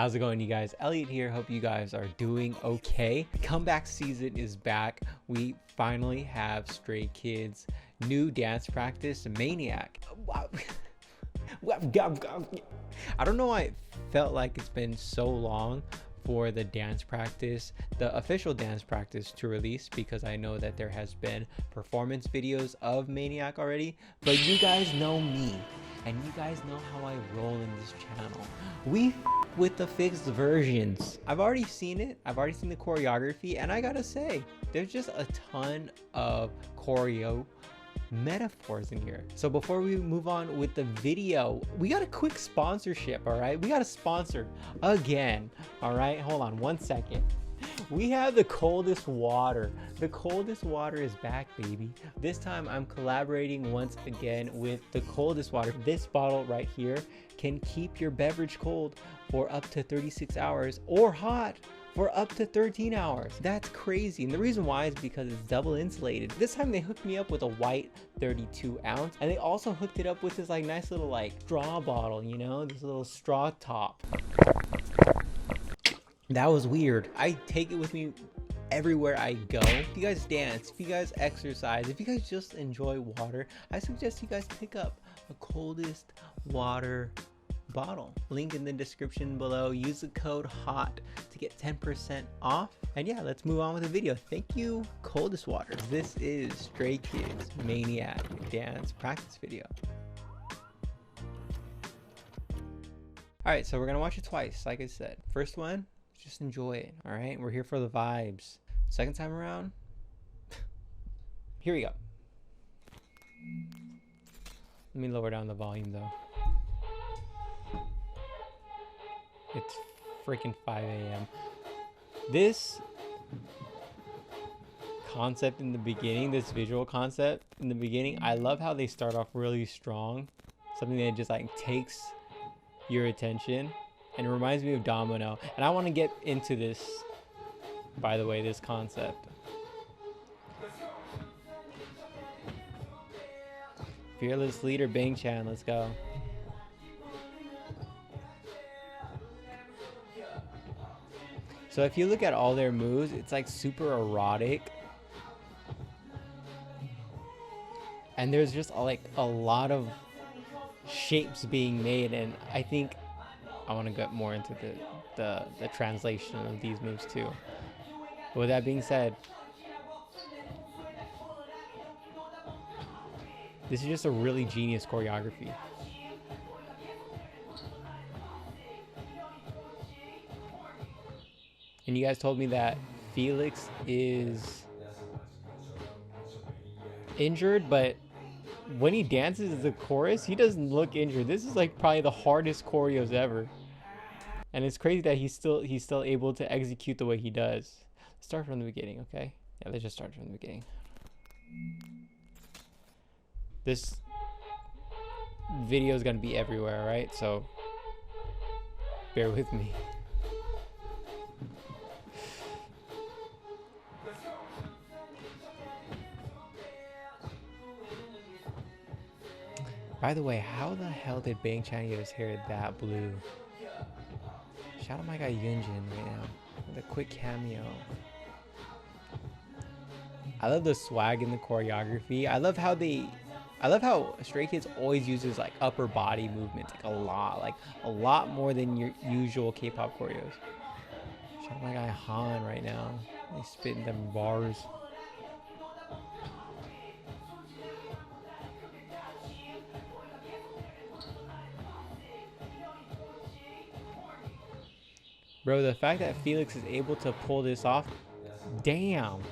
How's it going, you guys? Elliot here. Hope you guys are doing okay. Comeback season is back. We finally have Stray Kids' new dance practice, Maniac. I don't know why it felt like it's been so long for the dance practice, the official dance practice to release, because I know that there has been performance videos of Maniac already, but you guys know me and you guys know how I roll in this channel. We with the fixed versions. I've already seen it. I've already seen the choreography, and I gotta say, there's just a ton of choreo metaphors in here. So before we move on with the video, we got a quick sponsorship. All right, we got a sponsor again. All right, hold on one second. We have the coldest water. The coldest water is back, baby. This time I'm collaborating once again with the coldest water. This bottle right here can keep your beverage cold for up to 36 hours or hot for up to 13 hours. That's crazy. And the reason why is because it's double insulated. This time they hooked me up with a white 32 ounce, and they also hooked it up with this like nice little like straw bottle, you know, this little straw top. That was weird. I take it with me everywhere I go. If you guys dance, if you guys exercise, if you guys just enjoy water, I suggest you guys pick up a coldest water bottle. Link in the description below. Use the code HOT to get 10% off. And yeah, let's move on with the video. Thank you, coldest water. This is Stray Kids Maniac dance practice video. All right, so we're gonna watch it twice. Like I said, first one, just enjoy it. All right, we're here for the vibes. Second time around, here we go. Let me lower down the volume though. It's freaking 5 a.m. This concept in the beginning, this visual concept in the beginning, I love how they start off really strong. Something that just like takes your attention, and it reminds me of Domino. And I want to get into this, by the way, this concept. Fearless leader Bang Chan, let's go. So if you look at all their moves, it's like super erotic. And there's just like a lot of shapes being made, and I think I want to get more into the translation of these moves too. But with that being said, this is just a really genius choreography. And you guys told me that Felix is injured, but when he dances the chorus, he doesn't look injured. This is like probably the hardest choreos ever. And it's crazy that he's still able to execute the way he does. Let's start from the beginning, okay? Yeah, let's just start from the beginning. This video is gonna be everywhere, right? So bear with me. By the way, how the hell did Bang Chan get his hair that blue? Shout out my guy Yunjin right now with a quick cameo. I love the swag in the choreography. I love how Stray Kids always uses like upper body movements, like a lot more than your usual K-pop choreos. Shout out my guy Han right now. He's spitting them bars. Bro, the fact that Felix is able to pull this off, damn.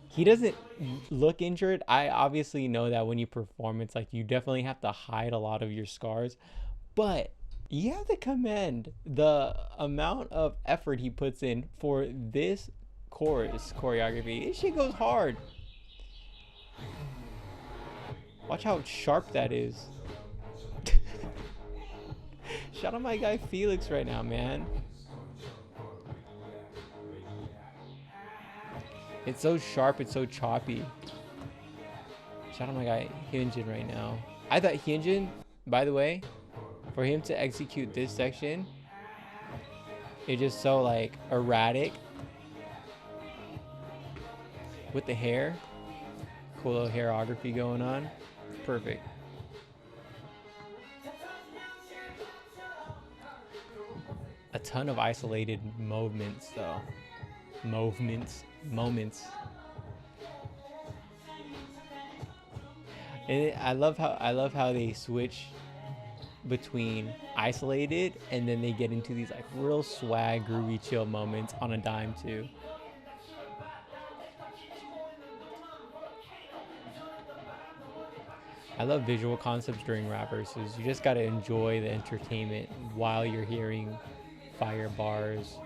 He doesn't look injured. I obviously know that when you perform, it's like you definitely have to hide a lot of your scars. But you have to commend the amount of effort he puts in for this chorus choreography. This shit goes hard. Watch how sharp that is. Shout out my guy Felix right now, man. It's so sharp, it's so choppy. Shout out my guy Hyunjin right now. I thought Hyunjin, by the way, For him to execute this section, it's just so like erratic with the hair. Cool little hairography going on. Perfect. A ton of isolated movements though. Moments. And I love how they switch between isolated and then they get into these like real swag, groovy, chill moments on a dime too. I love visual concepts during rap verses. You just gotta enjoy the entertainment while you're hearing fire bars.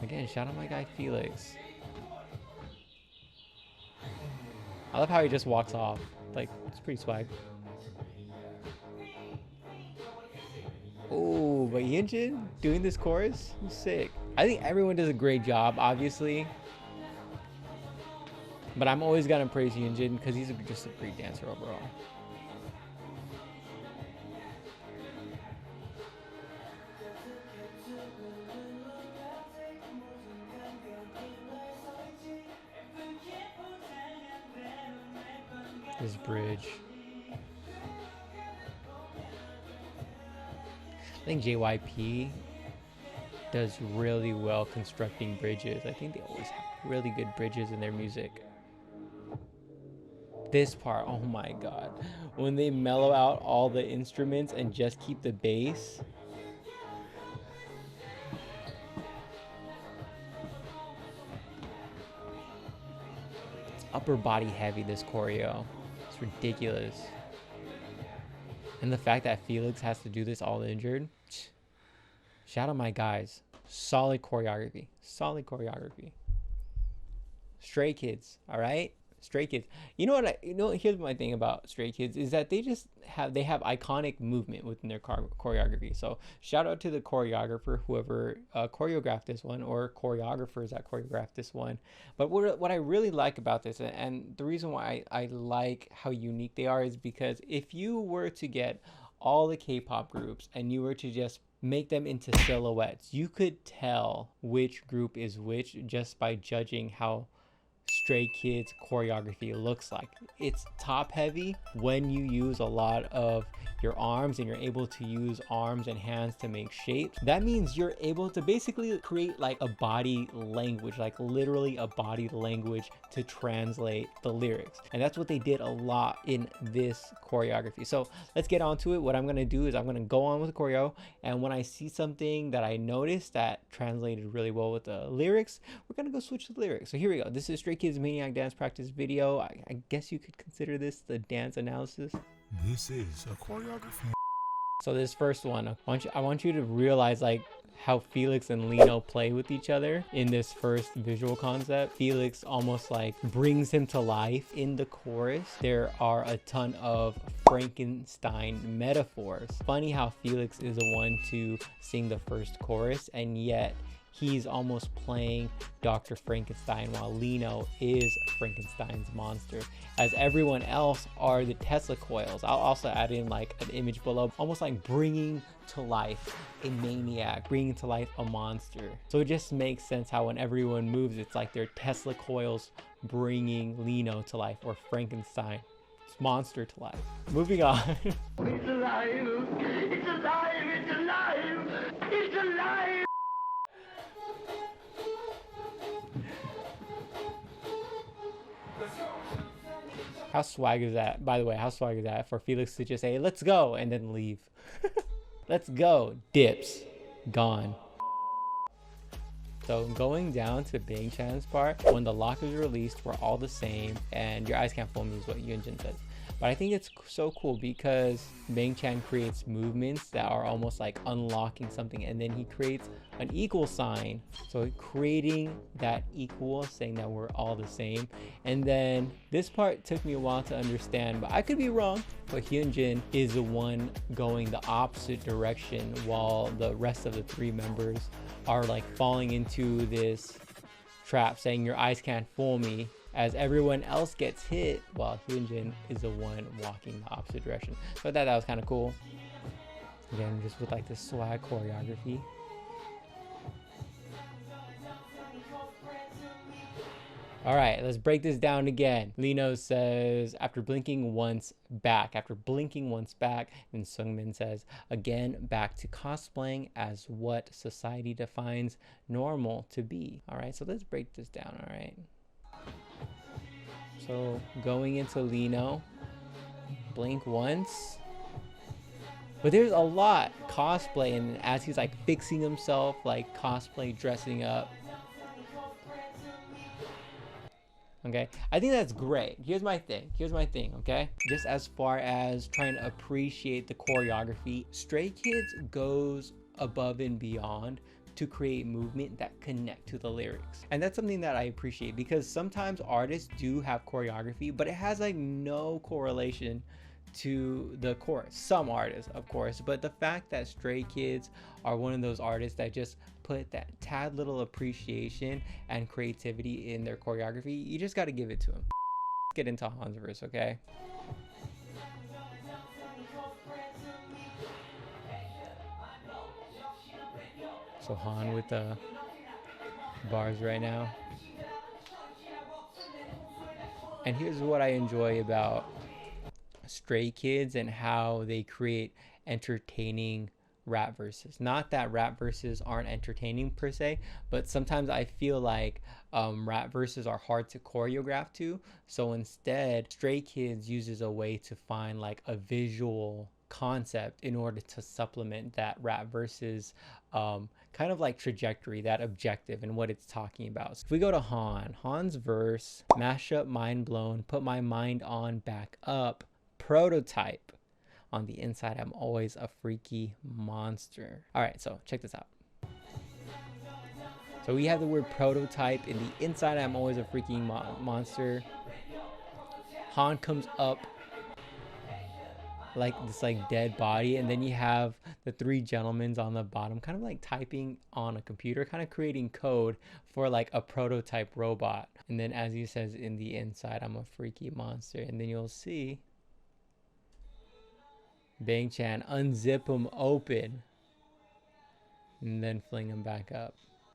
Again, shout out my guy Felix. I love how he just walks off. Like, it's pretty swag. Oh, but Hyunjin doing this chorus, he's sick. I think everyone does a great job, obviously. But I'm always gonna praise Hyunjin because he's just a great dancer overall. This bridge. I think JYP does really well constructing bridges. I think they always have really good bridges in their music. This part, oh my god. When they mellow out all the instruments and just keep the bass. It's upper body heavy, this choreo. It's ridiculous. And the fact that Felix has to do this all injured. Shout out my guys. Solid choreography. Solid choreography. Stray Kids, all right? Stray Kids. You know what? Here's my thing about Stray Kids is that they have iconic movement within their choreography. So shout out to the choreographer, whoever choreographed this one, or choreographers that choreographed this one. But what I really like about this, and the reason why I like how unique they are, is because if you were to get all the K-pop groups and you were to just make them into silhouettes, you could tell which group is which just by judging how Stray Kids choreography looks like. It's top heavy when you use a lot of your arms and you're able to use arms and hands to make shapes. That means you're able to basically create like a body language, like literally a body language to translate the lyrics. And that's what they did a lot in this choreography. So let's get on to it. What I'm going to do is I'm going to go on with the choreo, and when I see something that I noticed that translated really well with the lyrics, we're going to go switch the lyrics. So here we go. This is Stray Kids Maniac Dance Practice video. I guess you could consider this the dance analysis. This is a choreography. So this first one, I want you to realize like how Felix and Lino play with each other in this first visual concept. Felix almost like brings him to life in the chorus. There are a ton of Frankenstein metaphors. Funny how Felix is the one to sing the first chorus, and yet he's almost playing Dr. Frankenstein while Lino is Frankenstein's monster, as everyone else are the Tesla coils. I'll also add in like an image below, almost like bringing to life a maniac, bringing to life a monster. So it just makes sense how when everyone moves, it's like they're Tesla coils bringing Lino to life, or Frankenstein's monster to life. Moving on. It's alive! It's alive! It's alive! It's alive! How swag is that? By the way, how swag is that for Felix to just say, let's go, and then leave? Let's go. Dips. Gone. So going down to Bang Chan's part, when the lock is released, we're all the same, and your eyes can't fool me is what Hyunjin says. But I think it's so cool because Bang Chan creates movements that are almost like unlocking something, and then he creates an equal sign. So creating that equal, saying that we're all the same. And then this part took me a while to understand, but I could be wrong. But Hyunjin is the one going the opposite direction while the rest of the three members are like falling into this trap, saying your eyes can't fool me, as everyone else gets hit while Hyunjin is the one walking the opposite direction. So I thought that was kind of cool. Again, just with like the swag choreography. All right, let's break this down again. Lino says, after blinking once back, then Seungmin says, again, back to cosplaying as what society defines normal to be. All right, so let's break this down, all right? So going into Lino, blink once. But there's a lot cosplay, and as he's like fixing himself, like cosplay, dressing up. Okay, I think that's great. Here's my thing, okay? Just as far as trying to appreciate the choreography, Stray Kids goes above and beyond to create movement that connect to the lyrics. And that's something that I appreciate, because sometimes artists do have choreography, but it has like no correlation to the chorus. Some artists, of course, but the fact that Stray Kids are one of those artists that just put that tad little appreciation and creativity in their choreography, you just got to give it to them. Let's get into Han's verse, okay? So Han with the bars right now. And here's what I enjoy about Stray Kids and how they create entertaining rap verses. Not that rap verses aren't entertaining per se, but sometimes I feel like rap verses are hard to choreograph to. So instead, Stray Kids uses a way to find like a visual concept in order to supplement that rap verses kind of like trajectory, that objective and what it's talking about. So if we go to Han's verse, mash up, mind blown, put my mind on, back up, prototype. On the inside, I'm always a freaky monster. All right, so check this out. So we have the word prototype. In the inside, I'm always a freaky monster. Han comes up like this like dead body, and then you have the three gentlemen on the bottom kind of like typing on a computer, kind of creating code for like a prototype robot. And then as he says, in the inside, I'm a freaky monster. And then you'll see Bang Chan unzip him open and then fling him back up.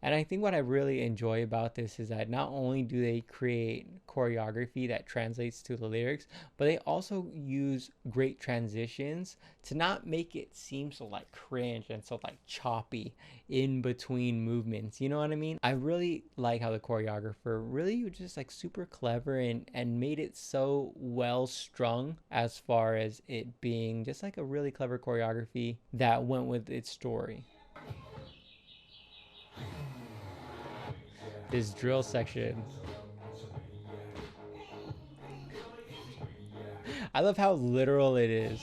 And I think what I really enjoy about this is that not only do they create choreography that translates to the lyrics, but they also use great transitions to not make it seem so like cringe and so like choppy in between movements. You know what I mean? I really like how the choreographer really was just like super clever and made it so well strung, as far as it being just like a really clever choreography that went with its story. This drill section. I love how literal it is.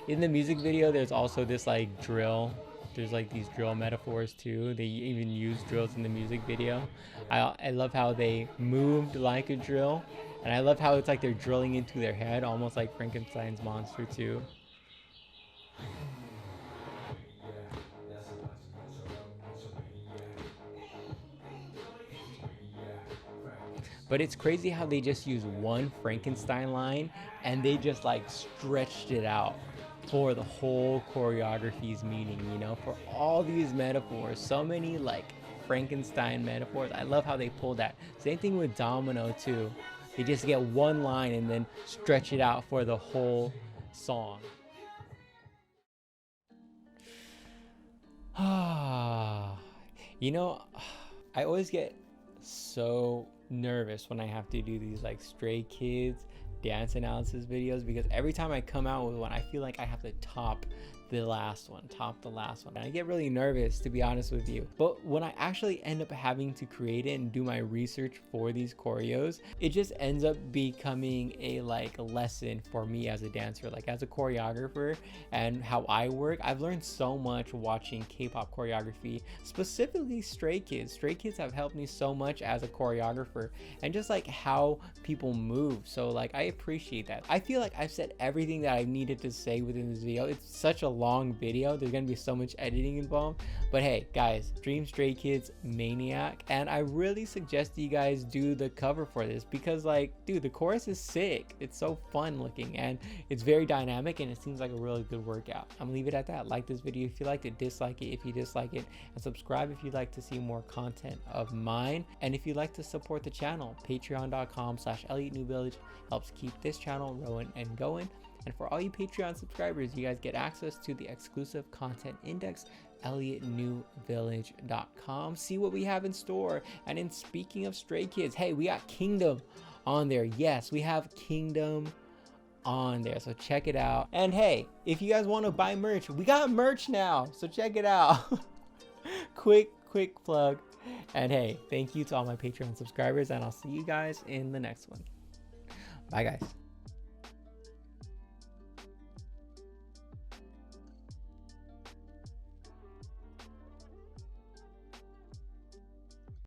In the music video, there's also this like drill. There's like these drill metaphors too. They even use drills in the music video. I love how they moved like a drill. And I love how it's like they're drilling into their head, almost like Frankenstein's monster too. But it's crazy how they just use one Frankenstein line and they just like stretched it out for the whole choreography's meaning, you know, for all these metaphors, so many like Frankenstein metaphors. I love how they pulled that. Same thing with Domino too. They just get one line and then stretch it out for the whole song. You know, I always get so nervous when I have to do these like Stray Kids dance analysis videos, because every time I come out with one, I feel like I have to top the last one. And I get really nervous, to be honest with you. But when I actually end up having to create it and do my research for these choreos, it just ends up becoming a like lesson for me as a dancer, like as a choreographer, and how I work. I've learned so much watching K-pop choreography, specifically Stray Kids. Stray Kids have helped me so much as a choreographer, and just like how people move. So like I appreciate that. I feel like I've said everything that I needed to say within this video. It's such a long video. There's gonna be so much editing involved. But hey, guys, Dream Stray Kids Maniac. And I really suggest you guys do the cover for this because, like, dude, the chorus is sick. It's so fun looking and it's very dynamic and it seems like a really good workout. I'm gonna leave it at that. Like this video if you liked it, dislike it if you dislike it, and subscribe if you'd like to see more content of mine. And if you'd like to support the channel, patreon.com/ElliotNewVillage helps keep this channel rolling and going. And for all you Patreon subscribers, you guys get access to the exclusive content index, ElliotNewVillage.com. See what we have in store. And in speaking of Stray Kids, hey, we got Kingdom on there. Yes, we have Kingdom on there, so check it out. And hey, if you guys want to buy merch, we got merch now, so check it out. quick plug. And hey, thank you to all my Patreon subscribers, and I'll see you guys in the next one. Bye guys.